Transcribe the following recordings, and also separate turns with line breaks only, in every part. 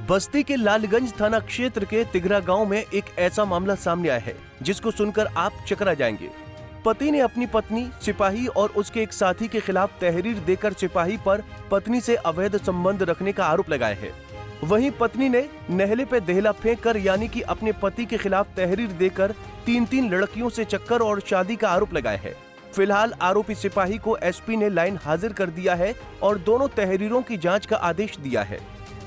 बस्ती के लालगंज थाना क्षेत्र के तिघरा गांव में एक ऐसा मामला सामने आया है जिसको सुनकर आप चकरा जाएंगे। पति ने अपनी पत्नी सिपाही और उसके एक साथी के खिलाफ तहरीर देकर सिपाही पर पत्नी से अवैध संबंध रखने का आरोप लगाया है। वहीं पत्नी ने नहले पे देहला फेंक कर यानी कि अपने पति के खिलाफ तहरीर देकर 3 लड़कियों से चक्कर और शादी का आरोप लगाया है। फिलहाल आरोपी सिपाही को एसपी ने लाइन हाजिर कर दिया है और दोनों तहरीरों की जांच का आदेश दिया है।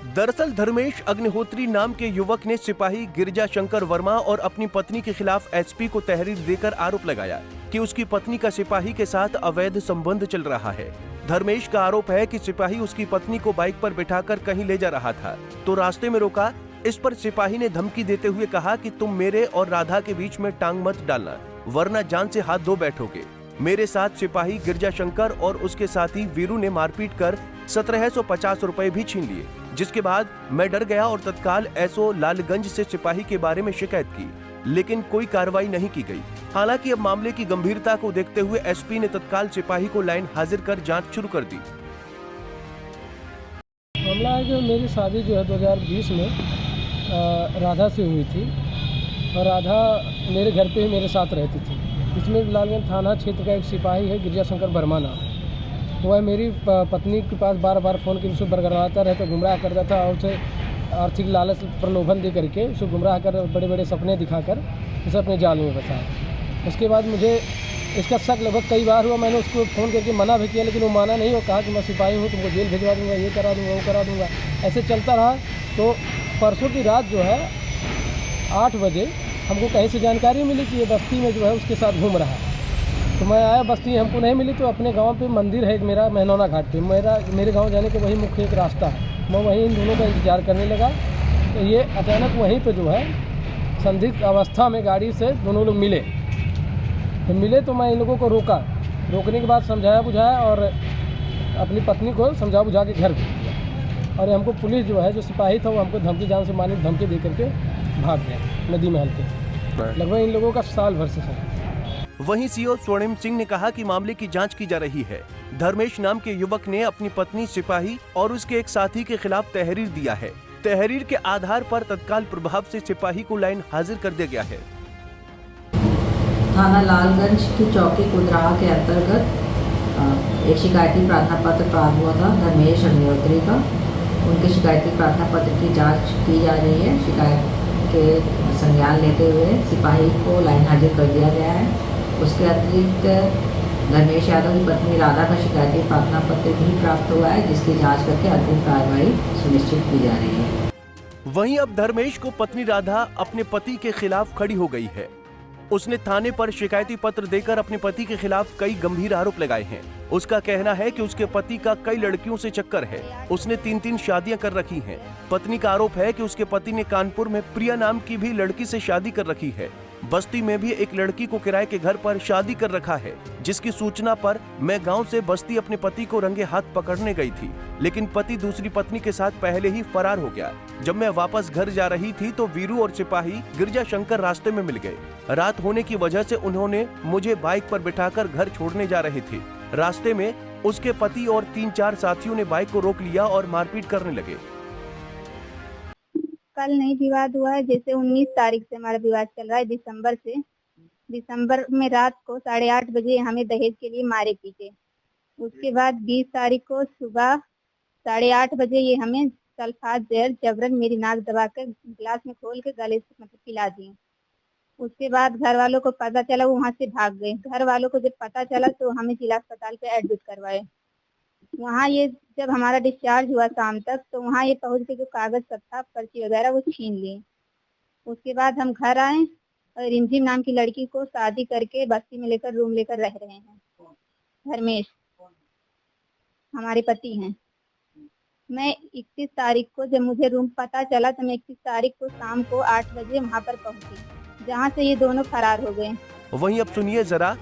दरअसल धर्मेश अग्निहोत्री नाम के युवक ने सिपाही गिरजा शंकर वर्मा और अपनी पत्नी के खिलाफ एसपी को तहरीर देकर आरोप लगाया कि उसकी पत्नी का सिपाही के साथ अवैध संबंध चल रहा है। धर्मेश का आरोप है कि सिपाही उसकी पत्नी को बाइक पर बिठाकर कहीं ले जा रहा था तो रास्ते में रोका। इस पर सिपाही ने धमकी देते हुए कहा कि तुम मेरे और राधा के बीच में टांग मत डालना वरना जान से हाथ धो बैठोगे। मेरे साथ सिपाही गिरजा शंकर और उसके साथी वीरू ने मारपीट कर 1750 रुपए भी छीन लिए, जिसके बाद मैं डर गया और तत्काल एसओ लालगंज से सिपाही के बारे में शिकायत की, लेकिन कोई कार्रवाई नहीं की गई। हालांकि अब मामले की गंभीरता को देखते हुए एसपी ने तत्काल सिपाही को लाइन हाजिर कर जांच शुरू कर दी।
मामला है कि मेरी शादी जो है 2020 में राधा से हुई थी और राधा मेरे घर पे ही मेरे साथ रहती थी। इसमें लालगंज थाना क्षेत्र का एक सिपाही है गिरजा शंकर वर्मा नाम, वह मेरी पत्नी के पास बार बार फ़ोन कर उसे बरगराता रहता, गुमराह करता था और उसे आर्थिक लालच प्रलोभन दे करके उसे गुमराह कर बड़े बड़े सपने दिखाकर उसे अपने जाल में फंसाया। उसके बाद मुझे इसका शक लगभग कई बार हुआ। मैंने उसको फ़ोन करके मना भी किया लेकिन वो माना नहीं और कहा कि मैं सिपाही हूँ, तुमको जेल भिजवा दूँगा, ये करा दूँगा, वो करा दूँगा। ऐसे चलता रहा तो परसों की रात जो है 8 बजे हमको कहीं से जानकारी मिली कि ये बस्ती में जो है उसके साथ घूम रहा है। तो मैं आया, बस्ती हमको नहीं मिली तो अपने गांव पे मंदिर है एक मेरा मेहनौना घाट पे, मेरे गांव जाने के वही मुख्य एक रास्ता है। मैं वहीं इन दोनों का इंतजार करने लगा तो ये अचानक वहीं पे जो है संदिग्ध अवस्था में गाड़ी से दोनों लोग मिले। तो मैं इन लोगों को रोकने के बाद समझाया बुझाया और अपनी पत्नी को समझा बुझा के घर भेज दिया। और हमको पुलिस जो है जो सिपाही था वो हमको धमकी जान से मारने धमकी दे करके भाग गया नदी महल के। लगभग इन लोगों का साल भर से है।
वहीं सीओ स्वर्णिम सिंह ने कहा कि मामले की जांच की जा रही है। धर्मेश नाम के युवक ने अपनी पत्नी सिपाही और उसके एक साथी के खिलाफ तहरीर दिया है। तहरीर के आधार पर तत्काल प्रभाव से सिपाही को लाइन हाजिर कर दिया गया है।
थाना लालगंज की चौकी कुदराहा के अंतर्गत एक शिकायती प्रार्थना पत्र प्राप्त हुआ था धर्मेश अग्निहोत्री का। उनके शिकायती प्रार्थना पत्र की जांच की जा रही है। शिकायत के संज्ञान लेते हुए सिपाही को लाइन हाजिर कर दिया गया है। उसके अतिरिक्त धर्मेश यादव की पत्नी राधा का शिकायती प्रार्थना पत्र भी प्राप्त हुआ है जिसकी जांच करके अंतिम कार्रवाई सुनिश्चित की जा रही है।
वहीं अब धर्मेश को पत्नी राधा अपने पति के खिलाफ खड़ी हो गई है। उसने थाने पर शिकायती पत्र देकर अपने पति के खिलाफ कई गंभीर आरोप लगाए हैं। उसका कहना है कि उसके पति का कई लड़कियों से चक्कर है, उसने 3 शादियां कर रखी हैं। पत्नी का आरोप है कि उसके पति ने कानपुर में प्रिया नाम की भी लड़की से शादी कर रखी है। बस्ती में भी एक लड़की को किराए के घर पर शादी कर रखा है, जिसकी सूचना पर मैं गांव से बस्ती अपने पति को रंगे हाथ पकड़ने गई थी, लेकिन पति दूसरी पत्नी के साथ पहले ही फरार हो गया। जब मैं वापस घर जा रही थी तो वीरू और सिपाही गिरजा शंकर रास्ते में मिल गए। रात होने की वजह से उन्होंने मुझे बाइक पर बिठाकर घर छोड़ने जा रहे थे। रास्ते में उसके पति और 3-4 साथियों ने बाइक को रोक लिया और मारपीट करने लगे।
कल नहीं विवाद हुआ है, जैसे 19 तारीख से हमारा विवाद चल रहा है दिसंबर से। दिसंबर में रात को 8:30 बजे हमें दहेज के लिए मारे पीटे। उसके बाद 20 तारीख को सुबह 8:30 बजे ये हमें सल्फात जहर जबरन मेरी नाक दबाकर गिलास में खोल के गले से मतलब पिला दिए। उसके बाद घर वालों को पता चला, वो वहाँ से भाग गए। घर वालों को जब पता चला तो हमें जिला अस्पताल पे एडमिट करवाए। वहाँ ये जब हमारा डिस्चार्ज हुआ शाम तक तो वहाँ ये पहुँच के जो कागज सब था पर्ची वगैरह वो छीन लिए। उसके बाद हम घर आए और रिमझिम नाम की लड़की को शादी करके बस्ती में लेकर रूम लेकर रह रहे हैं। धर्मेश हमारे पति हैं। मैं 31 तारीख को जब मुझे रूम पता चला तो मैं 31 तारीख को शाम को 8 बजे वहाँ पर पहुँची, जहाँ से ये दोनों फरार हो गए।
वहीं अब सुनिए जरा,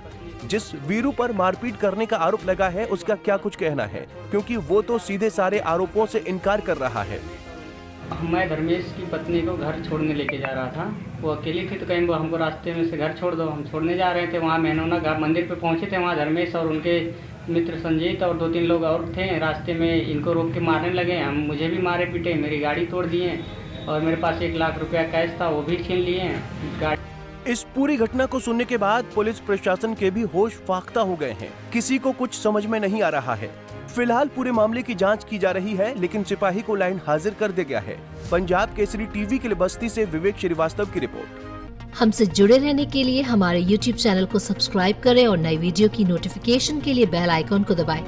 जिस वीरू पर मारपीट करने का आरोप लगा है उसका क्या कुछ कहना है, क्योंकि वो तो सीधे सारे आरोपों से इनकार कर रहा है।
मैं धर्मेश की पत्नी को घर छोड़ने लेके जा रहा था। वो अकेली थी तो कहीं हमको रास्ते में से घर छोड़ दो, हम छोड़ने जा रहे थे। वहाँ मेहनौना घाट मंदिर पे पहुँचे थे। वहाँ धर्मेश और उनके मित्र संजीत और 2-3 लोग और थे। रास्ते में इनको रोक के मारने लगे। हम मुझे भी मारे पीटे, मेरी गाड़ी तोड़ दिए और मेरे पास 1 लाख रुपया कैश था, वो भी छीन लिए।
इस पूरी घटना को सुनने के बाद पुलिस प्रशासन के भी होश फाख्ता हो गए हैं। किसी को कुछ समझ में नहीं आ रहा है। फिलहाल पूरे मामले की जांच की जा रही है, लेकिन सिपाही को लाइन हाजिर कर दिया गया है। पंजाब केसरी टीवी के लिए बस्ती से विवेक श्रीवास्तव की रिपोर्ट।
हमसे जुड़े रहने के लिए हमारे YouTube चैनल को सब्सक्राइब करें और नई वीडियो की नोटिफिकेशन के लिए बेल आइकॉन को दबाएं।